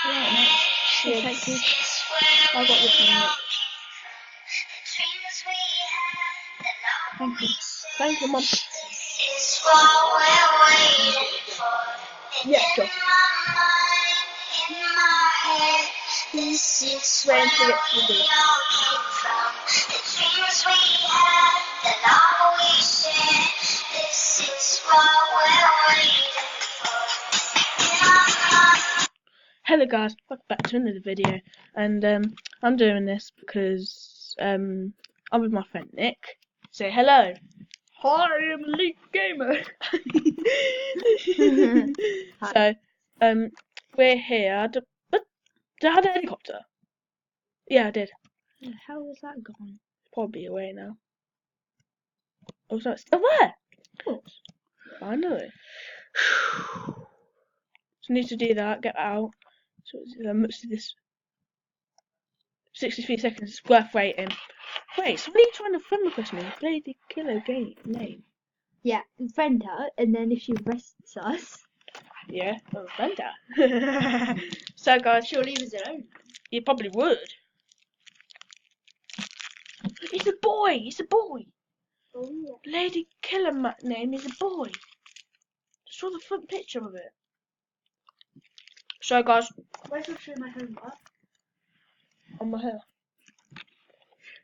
Right, mate. Yeah. Thank you. I got this one, mate. Thank you. Thank you, Mum. Is what we're waiting for. Yeah, sure. In my head, this is where Waiting to get to we the all came from. The dreams we had, the love we shared. This is what we're waiting for. In my mind. Hello guys, welcome back to another video, and I'm doing this because I'm with my friend Nick. Say hello. Hi, I'm Elite Gamer. So we're here. Did I have a helicopter? Yeah, I did. How was that gone? Probably away now. Oh, so it's still there. Of course. Finally. So need to do that. Get out. So much of this. 63 seconds. It's worth waiting. Wait, so what are you trying to friend request me? Lady Killer game name. Yeah, friend her, and then if she arrests us, Yeah, well, friend her. So guys, she'll leave us alone. you probably would. It's a boy. It's a boy. Oh yeah. Lady Killer name is a boy. Just saw the front picture of it. So guys, Where's your show my homework? on my hair.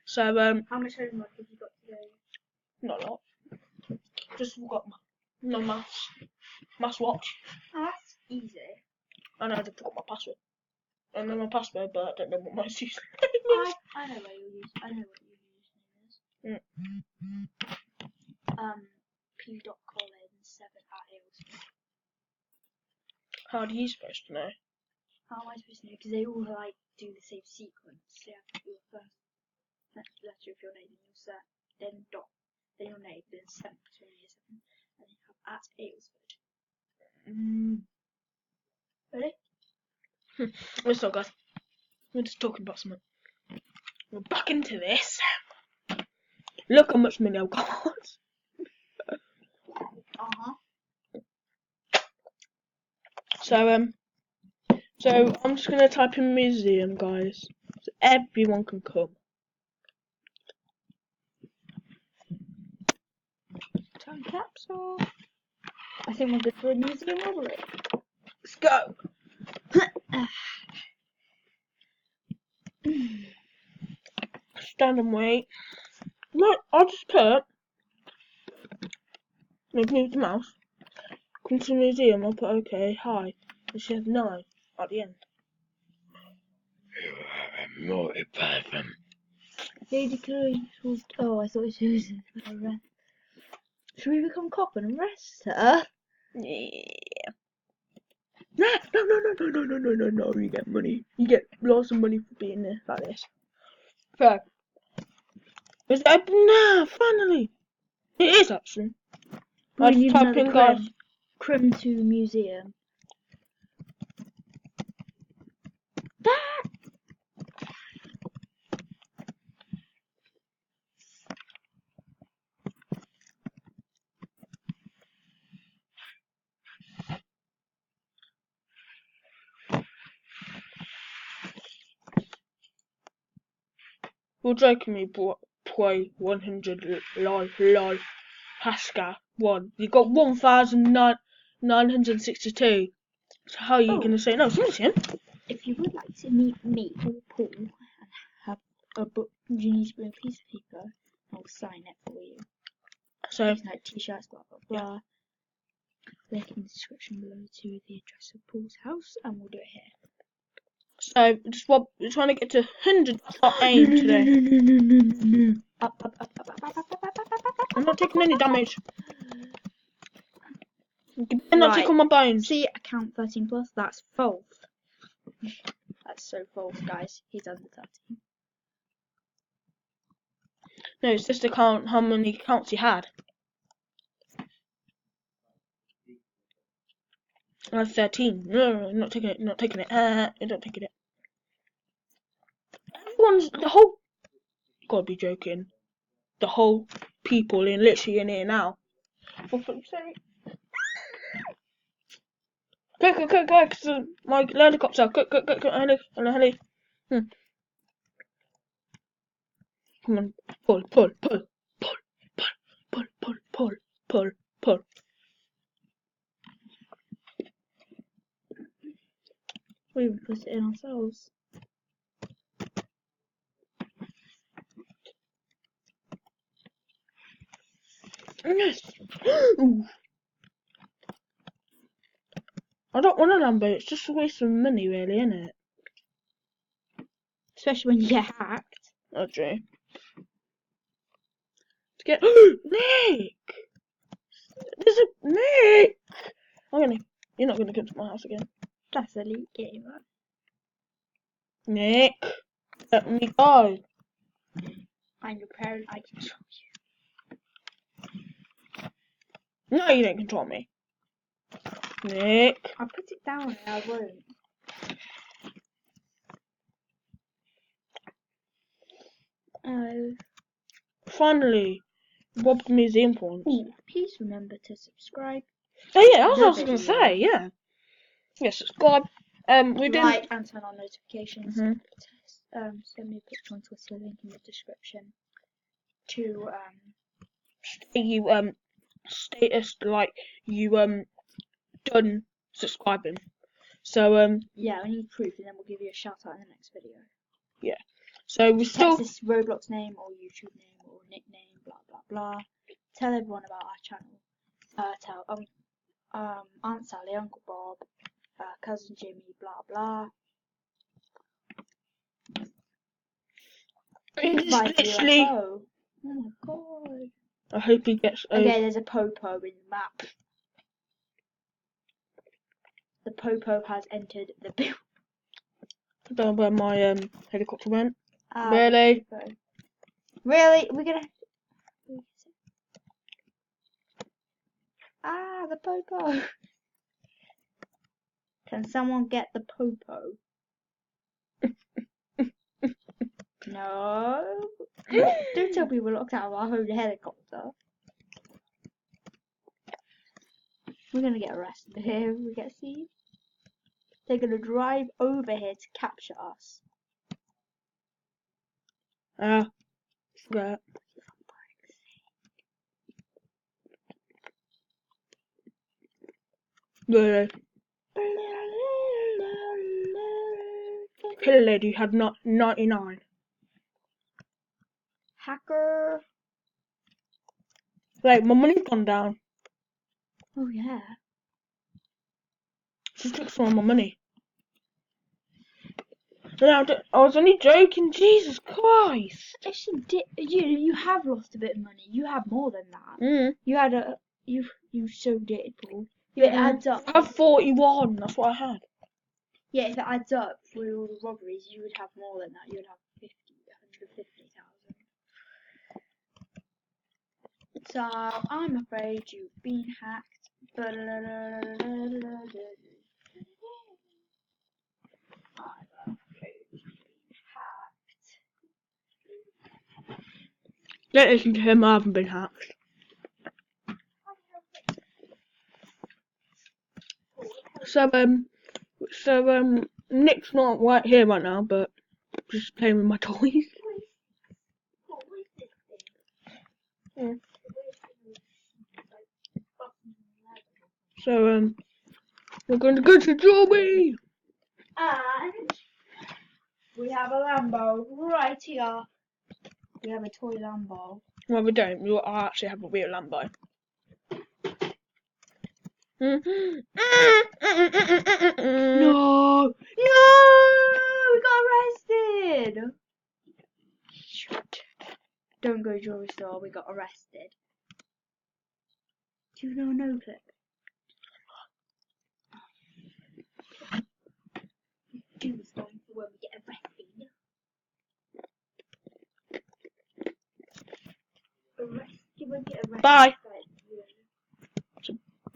So How much homework have you got today? not a lot. Just got my maths watch. Oh, that's easy. I know I just forgot my password. I know my password, but I don't know what my username is. I know where your use. I know what your username is. P.Collins7@Aylesford. How are you supposed to know? How am I supposed to know? Because they all like do the same sequence. So you have your first letter of your name, and your then dot, then your name, then 7, so year 7, and then you have at Aylesford. Ready? What's up, guys? We're just talking about something. We're back into this. Look how much money I've got. So I'm just gonna type in museum, guys, so everyone can come. Time capsule. I think we're good for a museum robbery. Let's go. Stand and wait. Right, I'll just put. Let's move the mouse. Come to the museum. I'll put okay. Hi. And she has 9 at the end. You are a naughty person. Lady Chloe was. Oh, I thought she was arrest. Should we become cop and arrest her? Yeah. No. You get money. You get lots of money for being there like this. So, it's open now, finally. It is actually. We I'll just need type another in, guys. Crim to museum. You're joking me, play 100 live Pascal 1. You got 1,962. So how are you going to say no? Finish him. If you would like to meet me or Paul and have a book, you need to bring a piece of paper. I'll sign it for you. So, like t-shirts, blah blah blah. Click in the description below to the address of Paul's house, and we'll do it here. so just what we're trying to get to 100. That's our aim today. No. Up. I'm not taking any damage. I'm not taking my bones. See, account 13 plus. That's false. That's so false, guys. He's under 13. No, it's just to count how many accounts he had. I have 13. No, not taking it. Not taking it. Not taking it. Everyone's the whole. Gotta be joking. The whole people literally in here now. For fuck's sake. Quick, my helicopter. Quick, heli. Come on, pull. We even put it in ourselves. Yes. Ooh. I don't want a Lambo. It's just a waste of money, really, isn't it? Especially when you get hacked. Oh, true. To get Nick. There's a Nick. You're not gonna come to my house again. That's Elite Gamer. Nick, let me go. I'm your parent, I control you. No, you don't control me. Nick. I'll put it down and I won't. Oh. Finally, Rob's Museum points. Ooh, please remember to subscribe. Oh yeah, that's what I was The gonna video. say. Yeah. Yeah, subscribe. We didn't. Like and turn on notifications. Mhm. Send me a picture on Twitter, link in the description. To You status like you done subscribing. So yeah, we need proof, and then we'll give you a shout out in the next video. so we Just still. text this Roblox name or YouTube name or nickname, blah blah blah. Tell everyone about our channel. Tell Aunt Sally, Uncle Bob, cousin Jimmy, blah blah. It's Invite the literally. UFO. Oh my god. I hope he gets. Okay, there's a Popo in the map. The Popo has entered the building. I don't know where my helicopter went. Really? Really? We're gonna. The Popo. Can someone get the Popo? No. Don't tell me we're locked out of our own helicopter. We're gonna get arrested here if we get seen. They're gonna drive over here to capture us. Forget. Really? Hello, lady, you have not 99. Hacker. Wait, my money's gone down. Oh yeah. She took some of my money. No, I was only joking. Jesus Christ. If she did, you have lost a bit of money. You have more than that. Mm. You had you so did, Paul. Yeah, it adds up. I have 41. That's what I had. Yeah, if it adds up for all the robberies, you would have more than that. You would have 150,000. So I'm afraid you've been hacked. Don't listen to him. I haven't been hacked. So Nick's not right here right now, but just playing with my toys. Yeah. So we're going to go to Joey. And we have a Lambo right here. We have a toy Lambo. Well, we don't. We actually have a real Lambo. No, we got arrested. Shoot. Don't go jewelry store. We got arrested. Do you know no clip? Do this going for when we get arrested. Arrested when we get arrested. Bye.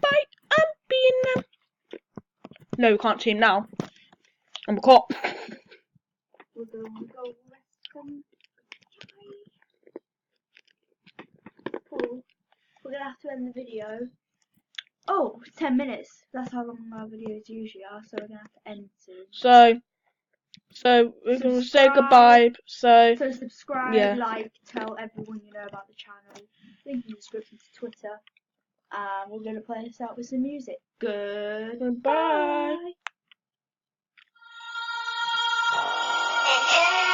Bye. I'm being No, we can't see him now. I'm a cop. We're going to go arrest them. Paul, we're going to have to end the video. Oh, 10 minutes. That's how long our videos usually are, so we're going to have to end soon. So we're going to say Subscribe. goodbye. So So subscribe, yeah. like, tell everyone you know about the channel. Link in the description to Twitter. We're going to play us out with some music. Goodbye. Goodbye. And